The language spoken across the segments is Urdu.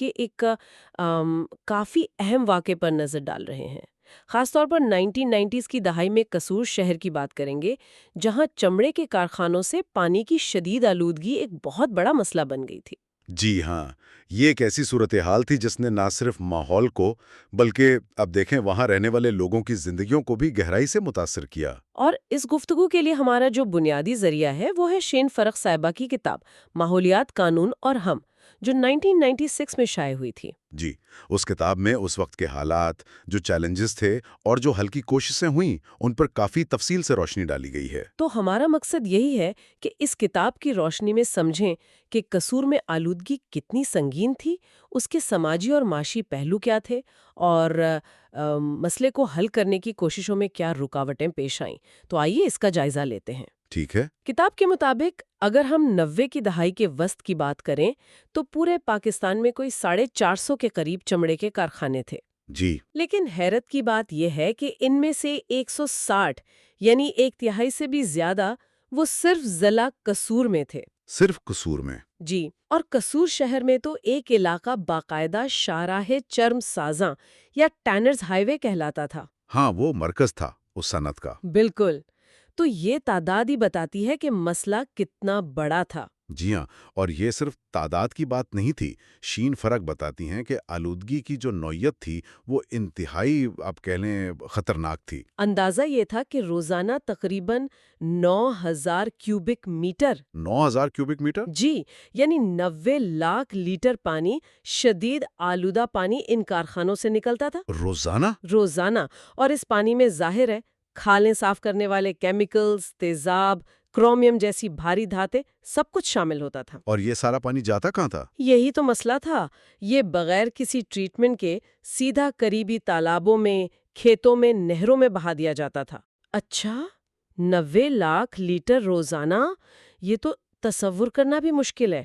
کے ایک کافی اہم واقعے پر نظر ڈال رہے ہیں۔ خاص طور پر 1990s کی دہائی میں قصور شہر کی بات کریں گے، جہاں چمڑے کے کارخانوں سے پانی کی شدید آلودگی ایک بہت بڑا مسئلہ بن گئی تھی۔ جی ہاں، یہ ایک ایسی صورتحال تھی جس نے نہ صرف ماحول کو بلکہ اب دیکھیں وہاں رہنے والے لوگوں کی زندگیوں کو بھی گہرائی سے متاثر کیا۔ اور اس گفتگو کے لیے ہمارا جو بنیادی ذریعہ ہے وہ ہے شین فرق صاحبہ کی کتاب ماحولیات، قانون اور ہم، جو 1996 میں شائع ہوئی تھی۔ جی، اس کتاب میں اس وقت کے حالات، جو چیلنجز تھے اور جو حل کی کوششیں ہوئیں، ان پر کافی تفصیل سے روشنی ڈالی گئی ہے۔ تو ہمارا مقصد یہی ہے کہ اس کتاب کی روشنی میں سمجھیں کہ قصور میں آلودگی کتنی سنگین تھی، اس کے سماجی اور معاشی پہلو کیا تھے، اور مسئلے کو حل کرنے کی کوششوں میں کیا رکاوٹیں پیش آئیں۔ تو آئیے اس کا جائزہ لیتے ہیں۔ ٹھیک ہے۔ کتاب کے مطابق اگر ہم 90 کی دہائی کے وسط کی بات کریں تو پورے پاکستان میں کوئی 450 کے قریب چمڑے کے کارخانے تھے۔ جی، لیکن حیرت کی بات یہ ہے کہ ان میں سے 160 یعنی ایک تہائی سے بھی زیادہ وہ صرف ضلع قصور میں تھے۔ صرف قصور میں؟ جی، اور قصور شہر میں تو ایک علاقہ باقاعدہ شاہراہ چرم سازاں یا ٹینرز ہائی وے کہلاتا تھا۔ ہاں، وہ مرکز تھا اس صنعت کا۔ بالکل، تو یہ تعداد ہی بتاتی ہے کہ مسئلہ کتنا بڑا تھا۔ جی ہاں، اور یہ صرف تعداد کی بات نہیں تھی۔ شین فرق بتاتی ہیں کہ آلودگی کی جو نوعیت تھی وہ انتہائی آپ کہہ لیں خطرناک تھی۔ اندازہ یہ تھا کہ روزانہ تقریباً 9,000 کیوبک میٹر 9,000 کیوبک میٹر؟ جی، یعنی 90 لاکھ لیٹر پانی، شدید آلودہ پانی ان کارخانوں سے نکلتا تھا روزانہ؟ روزانہ۔ اور اس پانی میں ظاہر ہے کھالیں صاف کرنے والے کیمیکلز، تیزاب، کرومیم جیسی بھاری دھاتیں، سب کچھ شامل ہوتا تھا۔ اور یہ سارا پانی جاتا کہاں تھا؟ یہی تو مسئلہ تھا، یہ بغیر کسی ٹریٹمنٹ کے سیدھا قریبی تالابوں میں، کھیتوں میں، نہروں میں بہا دیا جاتا تھا۔ اچھا، 90 لاکھ لیٹر روزانہ، یہ تو تصور کرنا بھی مشکل ہے۔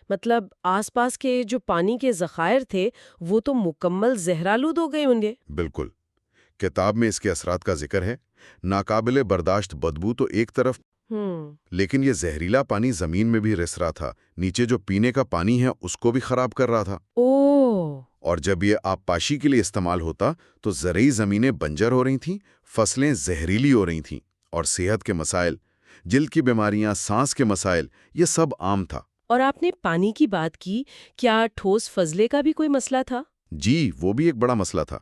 مطلب آس پاس کے جو پانی کے ذخائر تھے وہ تو مکمل زہرآلود ہو گئے ہوں گے۔ بالکل۔ کتاب میں اس کے اثرات کا ذکر ہے۔ ناقابل برداشت بدبو تو ایک طرف، لیکن یہ زہریلا پانی زمین میں بھی رس رہا تھا، نیچے جو پینے کا پانی ہے اس کو بھی خراب کر رہا تھا۔ اور جب یہ آبپاشی کے لیے استعمال ہوتا تو زرعی زمینیں بنجر ہو رہی تھیں، فصلیں زہریلی ہو رہی تھیں، اور صحت کے مسائل، جلد کی بیماریاں، سانس کے مسائل، یہ سب عام تھا۔ اور آپ نے پانی کی بات کی، کیا ٹھوس فضلے کا بھی کوئی مسئلہ تھا؟ جی، وہ بھی ایک بڑا مسئلہ تھا۔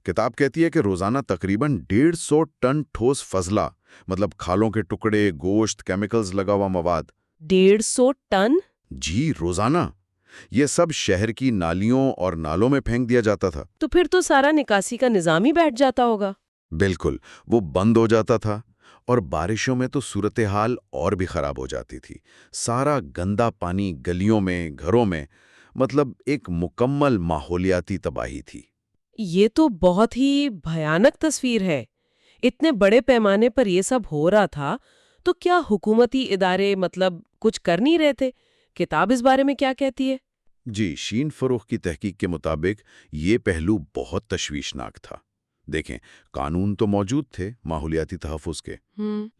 کتاب کہتی ہے کہ روزانہ تقریباً 150 ٹن ٹھوس فضلہ، مطلب کھالوں کے ٹکڑے، گوشت، کیمیکلز لگا ہوا مواد۔ 150 ٹن؟ جی، روزانہ۔ یہ سب شہر کی نالیوں اور نالوں میں پھینک دیا جاتا تھا۔ تو پھر تو سارا نکاسی کا نظام ہی بیٹھ جاتا ہوگا۔ بالکل، وہ بند ہو جاتا تھا، اور بارشوں میں تو صورتحال اور بھی خراب ہو جاتی تھی۔ سارا گندا پانی گلیوں میں، گھروں میں، مطلب ایک مکمل ماحولیاتی تباہی تھی۔ یہ تو بہت ہی بھیانک تصویر ہے۔ اتنے بڑے پیمانے پر یہ سب ہو رہا تھا تو کیا حکومتی ادارے مطلب کچھ کر نہیں رہے تھے؟ کتاب اس بارے میں کیا کہتی ہے؟ جی، شین فروخ کی تحقیق کے مطابق یہ پہلو بہت تشویشناک تھا۔ دیکھیں، قانون تو موجود تھے ماحولیاتی تحفظ کے،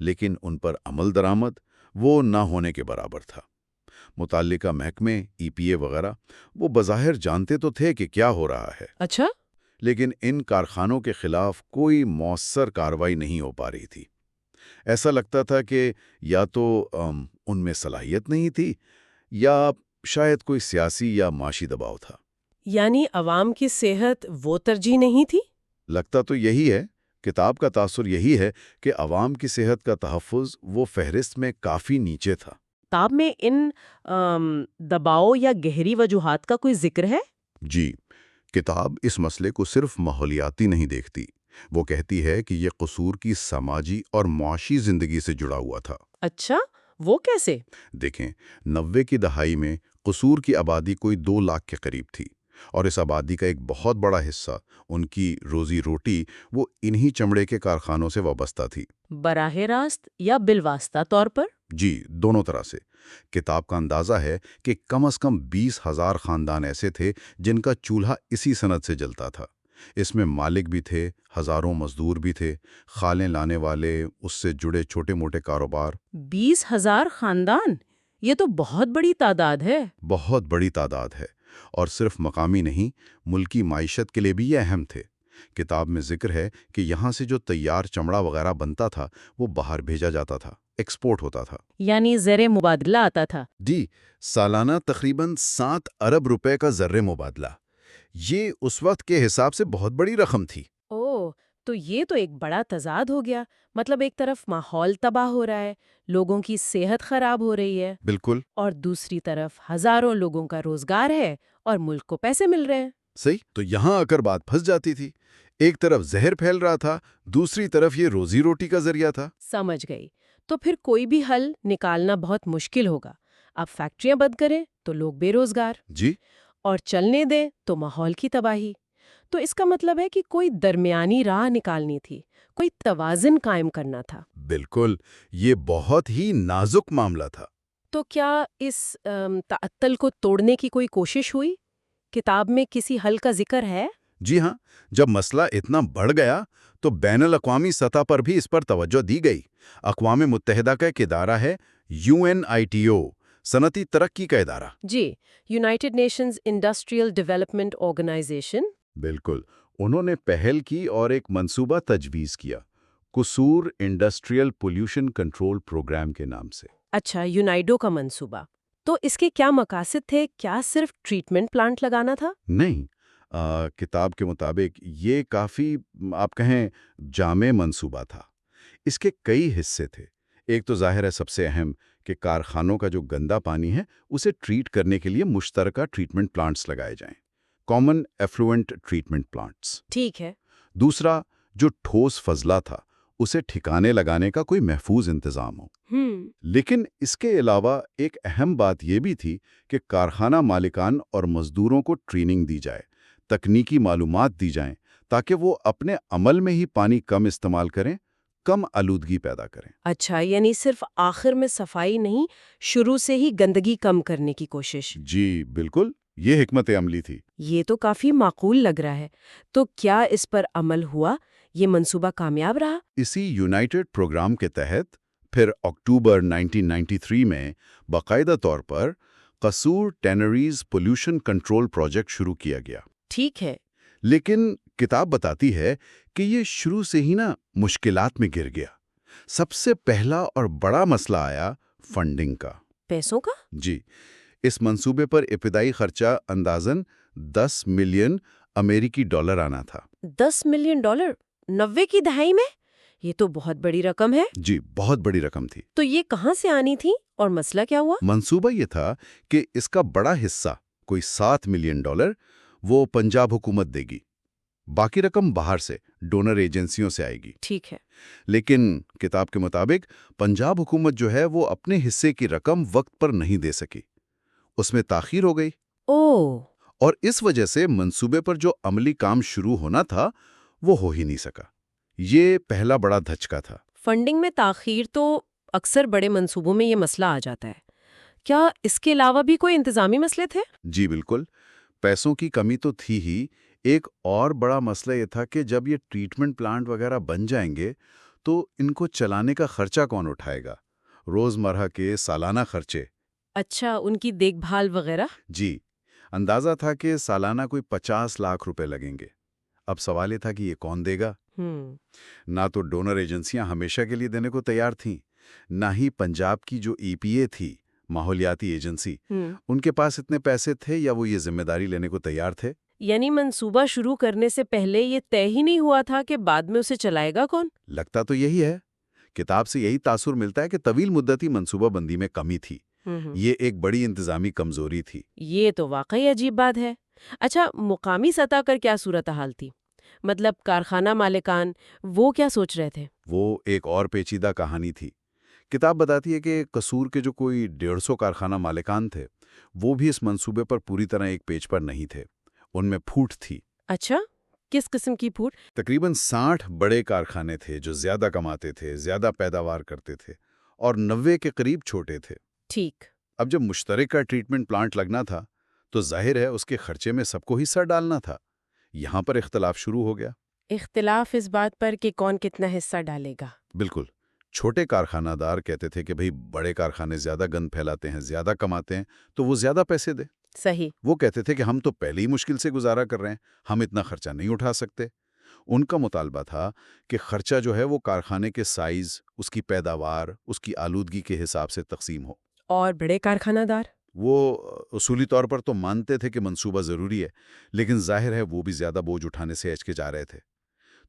لیکن ان پر عمل درآمد وہ نہ ہونے کے برابر تھا۔ متعلقہ محکمے، EPA وغیرہ، وہ بظاہر جانتے تو تھے کہ کیا ہو رہا ہے، اچھا، لیکن ان کارخانوں کے خلاف کوئی مؤثر کارروائی نہیں ہو پا رہی تھی۔ ایسا لگتا تھا کہ یا تو ان میں صلاحیت نہیں تھی، یا شاید کوئی سیاسی یا معاشی دباؤ تھا۔ یعنی عوام کی صحت وہ ترجیح نہیں تھی؟ لگتا تو یہی ہے۔ کتاب کا تاثر یہی ہے کہ عوام کی صحت کا تحفظ وہ فہرست میں کافی نیچے تھا۔ کتاب میں ان دباؤ یا گہری وجوہات کا کوئی ذکر ہے؟ جی، کتاب اس مسئلے کو صرف ماحولیاتی نہیں دیکھتی، وہ کہتی ہے کہ یہ قصور کی سماجی اور معاشی زندگی سے جڑا ہوا تھا۔ اچھا، وہ کیسے؟ دیکھیں، 90 کی دہائی میں قصور کی آبادی کوئی 2 لاکھ کے قریب تھی، اور اس آبادی کا ایک بہت بڑا حصہ، ان کی روزی روٹی، وہ انہی چمڑے کے کارخانوں سے وابستہ تھی۔ براہ راست یا بالواسطہ طور پر؟ جی، دونوں طرح سے۔ کتاب کا اندازہ ہے کہ کم از کم 20,000 خاندان ایسے تھے جن کا چولہا اسی صنعت سے جلتا تھا۔ اس میں مالک بھی تھے، ہزاروں مزدور بھی تھے، کھالیں لانے والے، اس سے جڑے چھوٹے موٹے کاروبار۔ 20,000 خاندان؟ یہ تو بہت بڑی تعداد ہے۔ بہت بڑی تعداد ہے، اور صرف مقامی نہیں، ملکی معیشت کے لیے بھی یہ اہم تھے۔ کتاب میں ذکر ہے کہ یہاں سے جو تیار چمڑا وغیرہ بنتا تھا وہ باہر بھیجا جاتا تھا، ایکسپورٹ ہوتا تھا۔ یعنی زر مبادلہ آتا تھا۔ جی، سالانہ تقریباً 7 ارب روپے کا زر مبادلہ۔ یہ اس وقت کے حساب سے بہت بڑی رقم تھی۔ اوہ، تو یہ تو ایک بڑا تضاد ہو گیا۔ مطلب ایک طرف ماحول تباہ ہو رہا ہے، لوگوں کی صحت خراب ہو رہی ہے، بالکل اور دوسری طرف ہزاروں لوگوں کا روزگار ہے اور ملک کو پیسے مل رہے ہیں۔ صحیح، تو یہاں آ کر بات پھنس جاتی تھی۔ ایک طرف زہر پھیل رہا تھا، دوسری طرف یہ روزی روٹی کا ذریعہ تھا۔ سمجھ گئی۔ تو پھر کوئی بھی حل نکالنا بہت مشکل ہوگا۔ اب فیکٹریاں بند کریں تو لوگ بے روزگار، جی، اور چلنے دیں تو ماحول کی تباہی۔ تو اس کا مطلب ہے کہ کوئی درمیانی راہ نکالنی تھی، کوئی توازن قائم کرنا تھا۔ بالکل، یہ بہت ہی نازک معاملہ تھا۔ تو کیا اس تعطل کو توڑنے کی کوئی کوشش ہوئی؟ کتاب میں کسی حل کا ذکر ہے؟ جی ہاں، جب مسئلہ اتنا بڑھ گیا تو بین الاقوامی سطح پر بھی اس پر توجہ دی گئی۔ اقوام متحدہ کا ایک ادارہ ہے UNITO، صنعتی ترقی کا ادارہ۔ جی، United Nations Industrial Development Organization. بالکل، انہوں نے پہل کی اور ایک منصوبہ تجویز کیا، قصور انڈسٹریل پولیوشن کنٹرول پروگرام کے نام سے۔ اچھا، یونائیڈو کا منصوبہ۔ تو اس کے کیا مقاصد تھے؟ کیا صرف ٹریٹمنٹ پلانٹ لگانا تھا؟ نہیں، کتاب کے مطابق یہ کافی آپ کہیں جامع منصوبہ تھا۔ اس کے کئی حصے تھے۔ ایک تو ظاہر ہے سب سے اہم کہ کارخانوں کا جو گندا پانی ہے اسے ٹریٹ کرنے کے لیے مشترکہ ٹریٹمنٹ پلانٹس لگائے جائیں، کامن ایفلوئنٹ ٹریٹمنٹ پلانٹس۔ ٹھیک ہے۔ دوسرا، جو ٹھوس فضلہ تھا اسے ٹھکانے لگانے کا کوئی محفوظ انتظام ہو۔ لیکن اس کے علاوہ ایک اہم بات یہ بھی تھی کہ کارخانہ مالکان اور مزدوروں کو ٹریننگ دی جائے، تکنیکی معلومات دی جائیں تاکہ وہ اپنے عمل میں ہی پانی کم استعمال کریں، کم آلودگی پیدا کریں۔ اچھا، یعنی صرف آخر میں صفائی نہیں، شروع سے ہی گندگی کم کرنے کی کوشش۔ جی بالکل، یہ حکمت عملی تھی۔ یہ تو کافی معقول لگ رہا ہے۔ تو کیا اس پر عمل ہوا؟ یہ منصوبہ کامیاب رہا؟ اسی یونائٹڈ پروگرام کے تحت پھر اکتوبر 1993 میں باقاعدہ طور پر قصور ٹینریز پولیوشن کنٹرول پروجیکٹ شروع کیا گیا۔ ٹھیک ہے۔ لیکن کتاب بتاتی ہے کہ یہ شروع سے ہی مشکلات میں گر گیا۔ سب سے پہلا اور بڑا مسئلہ آیا فنڈنگ کا۔ پیسوں کا؟ جی، اس منصوبے پر ابتدائی خرچہ اندازاً 10 ملین امریکی ڈالر آنا تھا۔ 10 ملین ڈالر 90 کی دہائی میں؟ یہ تو بہت بڑی رقم ہے۔ جی، بہت بڑی رقم تھی۔ تو یہ کہاں سے آنی تھی اور مسئلہ کیا ہوا؟ منصوبہ یہ تھا کہ اس کا بڑا حصہ، کوئی 7 ملین ڈالر، وہ پنجاب حکومت دے گی، باقی رقم باہر سے ڈونر ایجنسیوں سے آئے گی۔ ٹھیک ہے۔ لیکن کتاب کے مطابق پنجاب حکومت جو ہے وہ اپنے حصے کی رقم وقت پر نہیں دے سکی، اس میں تاخیر ہو گئی۔ اوہ! اور اس وجہ سے منصوبے پر جو عملی کام شروع ہونا تھا وہ ہو ہی نہیں سکا۔ یہ پہلا بڑا دھچکا تھا۔ فنڈنگ میں تاخیر تو اکثر بڑے منصوبوں میں یہ مسئلہ آ جاتا ہے۔ کیا اس کے علاوہ بھی کوئی انتظامی مسئلے تھے؟ جی بالکل، پیسوں کی کمی تو تھی ہی۔ ایک اور بڑا مسئلہ یہ تھا کہ جب یہ ٹریٹمنٹ پلانٹ وغیرہ بن جائیں گے تو ان کو چلانے کا خرچہ کون اٹھائے گا؟ روزمرہ کے سالانہ خرچے۔ اچھا، ان کی دیکھ بھال وغیرہ؟ جی، اندازہ تھا کہ سالانہ کوئی 50 لاکھ روپے لگیں گے۔ اب سوال یہ تھا کہ یہ کون دے گا؟ نہ تو ڈونر ایجنسیاں ہمیشہ کے لیے دینے کو تیار تھیں، نہ ہی پنجاب کی جو EPA تھی، ماحولیاتی ایجنسی، ان کے پاس اتنے پیسے تھے یا وہ یہ ذمہ داری لینے کو تیار تھے۔ یعنی منصوبہ شروع کرنے سے پہلے یہ طے ہی نہیں ہوا تھا کہ بعد میں اسے چلائے گا کون؟ لگتا تو یہی ہے۔ کتاب سے یہی تاثر ملتا ہے کہ طویل مدتی منصوبہ بندی میں کمی تھی۔ یہ ایک بڑی انتظامی کمزوری تھی۔ یہ تو واقعی عجیب بات ہے۔ اچھا، مقامی سطح پر کیا صورتحال تھی؟ مطلب کارخانہ مالکان وہ کیا سوچ رہے تھے؟ وہ ایک اور پیچیدہ کہانی تھی۔ کتاب بتاتی ہے کہ قصور کے جو کوئی 150 کارخانہ مالکان تھے وہ بھی اس منصوبے پر پوری طرح ایک پیج پر نہیں تھے، ان میں پھوٹ تھی۔ اچھا، کس قسم کی پھوٹ؟ تقریباً 60 بڑے کارخانے تھے جو زیادہ کماتے تھے، زیادہ پیداوار کرتے تھے، اور 90 کے قریب چھوٹے تھے۔ ٹھیک۔ اب جب مشترکہ ٹریٹمنٹ پلانٹ لگنا تھا تو ظاہر ہے اس کے خرچے میں سب کو حصہ ڈالنا تھا۔ یہاں پر اختلاف شروع ہو گیا۔ اختلاف اس بات پر کہ کون کتنا حصہ ڈالے گا۔ بالکل، چھوٹے کارخانہ دار کہتے تھے کہ بھئی بڑے کارخانے زیادہ گند پھیلاتے ہیں، زیادہ کماتے ہیں، تو وہ زیادہ پیسے دے۔ صحیح. وہ کہتے تھے کہ ہم تو پہلے ہی مشکل سے گزارا کر رہے ہیں، ہم اتنا خرچہ نہیں اٹھا سکتے۔ ان کا مطالبہ تھا کہ خرچہ جو ہے وہ کارخانے کے سائز، اس کی پیداوار، اس کی آلودگی کے حساب سے تقسیم ہو۔ اور بڑے کارخانہ دار؟ وہ اصولی طور پر تو مانتے تھے کہ منصوبہ ضروری ہے، لیکن ظاہر ہے وہ بھی زیادہ بوجھ اٹھانے سے ہچکچا رہے تھے۔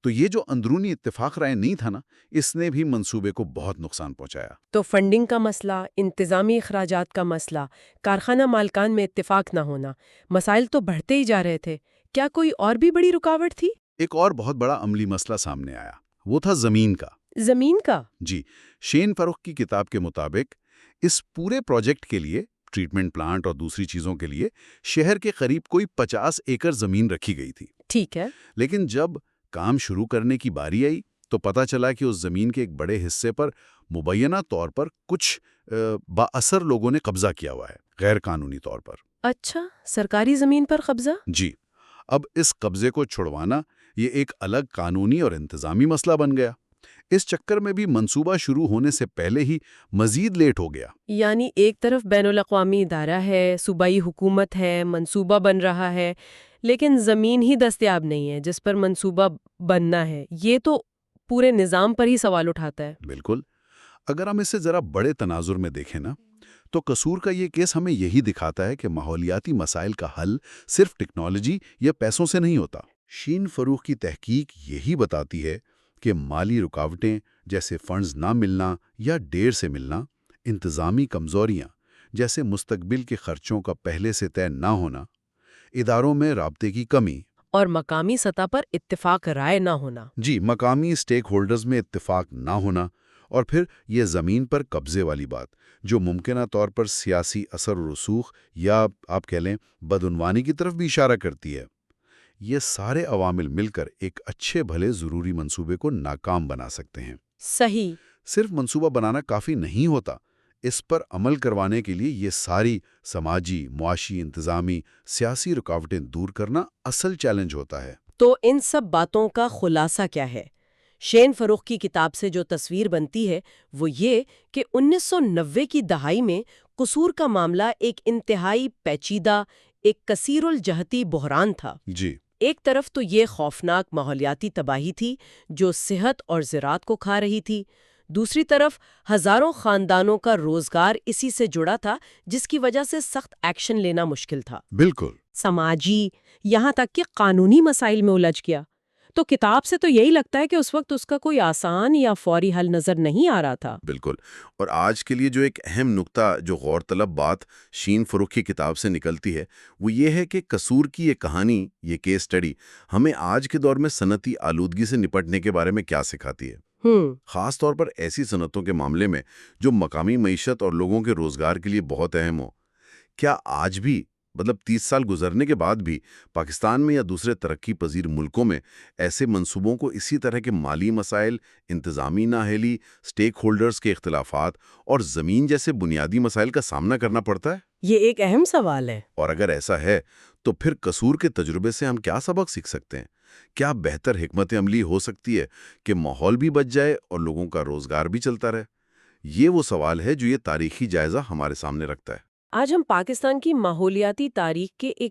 تو یہ جو اندرونی اتفاق رائے نہیں تھا نا، اس نے بھی منصوبے کو بہت نقصان پہنچایا۔ تو فنڈنگ کا مسئلہ، انتظامی اخراجات کا مسئلہ، کارخانہ مالکان میں اتفاق نہ ہونا، مسائل تو بڑھتے ہی جا رہے تھے۔ کیا کوئی اور بھی بڑی رکاوٹ تھی؟ ایک اور بہت بڑا عملی مسئلہ سامنے آیا، وہ تھا زمین کا۔ زمین کا؟ جی، شین فروخ کی کتاب کے مطابق اس پورے پروجیکٹ کے لیے، ٹریٹمنٹ پلانٹ اور دوسری چیزوں کے لیے، شہر کے قریب کوئی 50 ایکڑ زمین رکھی گئی تھی۔ ٹھیک ہے۔ لیکن جب کام شروع کرنے کی باری آئی تو پتہ چلا کہ اس زمین کے ایک بڑے حصے پر مبینہ طور پر کچھ بااثر لوگوں نے قبضہ کیا ہوا ہے، غیر قانونی طور پر۔ اچھا، سرکاری زمین پر قبضہ؟ جی، اب اس قبضے کو چھڑوانا یہ ایک الگ قانونی اور انتظامی مسئلہ بن گیا۔ اس چکر میں بھی منصوبہ شروع ہونے سے پہلے ہی مزید لیٹ ہو گیا۔ یعنی ایک طرف بین الاقوامی ادارہ ہے، صوبائی حکومت ہے، منصوبہ بن رہا ہے، لیکن زمین ہی دستیاب نہیں ہے جس پر منصوبہ بننا ہے۔ یہ تو پورے نظام پر ہی سوال اٹھاتا ہے۔ بالکل، اگر ہم اسے ذرا بڑے تناظر میں دیکھیں نا، تو قصور کا یہ کیس ہمیں یہی دکھاتا ہے کہ ماحولیاتی مسائل کا حل صرف ٹیکنالوجی یا پیسوں سے نہیں ہوتا۔ شین فروخ کی تحقیق یہی بتاتی ہے کہ مالی رکاوٹیں جیسے فنڈز نہ ملنا یا دیر سے ملنا، انتظامی کمزوریاں جیسے مستقبل کے خرچوں کا پہلے سے طے نہ ہونا، اداروں میں رابطے کی کمی، اور مقامی سطح پر اتفاق رائے نہ ہونا۔ جی، مقامی اسٹیک ہولڈرز میں اتفاق نہ ہونا، اور پھر یہ زمین پر قبضے والی بات جو ممکنہ طور پر سیاسی اثر و رسوخ یا آپ کہہ لیں بدعنوانی کی طرف بھی اشارہ کرتی ہے۔ یہ سارے عوامل مل کر ایک اچھے بھلے ضروری منصوبے کو ناکام بنا سکتے ہیں۔ صحیح۔ صرف منصوبہ بنانا کافی نہیں ہوتا، اس پر عمل کروانے کے لیے یہ ساری سماجی، معاشی، انتظامی، سیاسی رکاوٹیں دور کرنا اصل چیلنج ہوتا ہے۔ تو ان سب باتوں کا خلاصہ کیا ہے؟ شین فروخ کی کتاب سے جو تصویر بنتی ہے وہ یہ کہ 1990 کی دہائی میں قصور کا معاملہ ایک انتہائی پیچیدہ، ایک کثیر الجہتی بحران تھا۔ جی، ایک طرف تو یہ خوفناک ماحولیاتی تباہی تھی جو صحت اور زراعت کو کھا رہی تھی، دوسری طرف ہزاروں خاندانوں کا روزگار اسی سے جڑا تھا جس کی وجہ سے سخت ایکشن لینا مشکل تھا۔ بالکل۔ سماجی، یہاں تک کہ قانونی مسائل میں الجھ گیا۔ تو کتاب سے تو یہی لگتا ہے کہ اس وقت اس کا کوئی آسان یا فوری حل نظر نہیں آ رہا تھا۔ بالکل، اور آج کے لیے جو ایک اہم نقطہ، جو غور طلب بات شین فروخ کی کتاب سے نکلتی ہے، وہ یہ ہے کہ قصور کی یہ کہانی، یہ کیس سٹڈی ہمیں آج کے دور میں صنعتی آلودگی سے نپٹنے کے بارے میں کیا سکھاتی ہے۔ خاص طور پر ایسی صنعتوں کے معاملے میں جو مقامی معیشت اور لوگوں کے روزگار کے لیے بہت اہم ہو۔ کیا آج بھی، 30 سال گزرنے کے بعد بھی، پاکستان میں یا دوسرے ترقی پذیر ملکوں میں ایسے منصوبوں کو اسی طرح کے مالی مسائل، انتظامی نااہلی، سٹیک ہولڈرز کے اختلافات اور زمین جیسے بنیادی مسائل کا سامنا کرنا پڑتا ہے؟ یہ ایک اہم سوال ہے۔ اور اگر ایسا ہے تو پھر قصور کے تجربے سے ہم کیا سبق سیکھ سکتے ہیں؟ کیا بہتر حکمت عملی ہو سکتی ہے کہ ماحول بھی بچ جائے اور لوگوں کا روزگار بھی چلتا رہے؟ یہ وہ سوال ہے جو یہ تاریخی جائزہ ہمارے سامنے رکھتا ہے۔ آج ہم پاکستان کی ماحولیاتی تاریخ کے ایک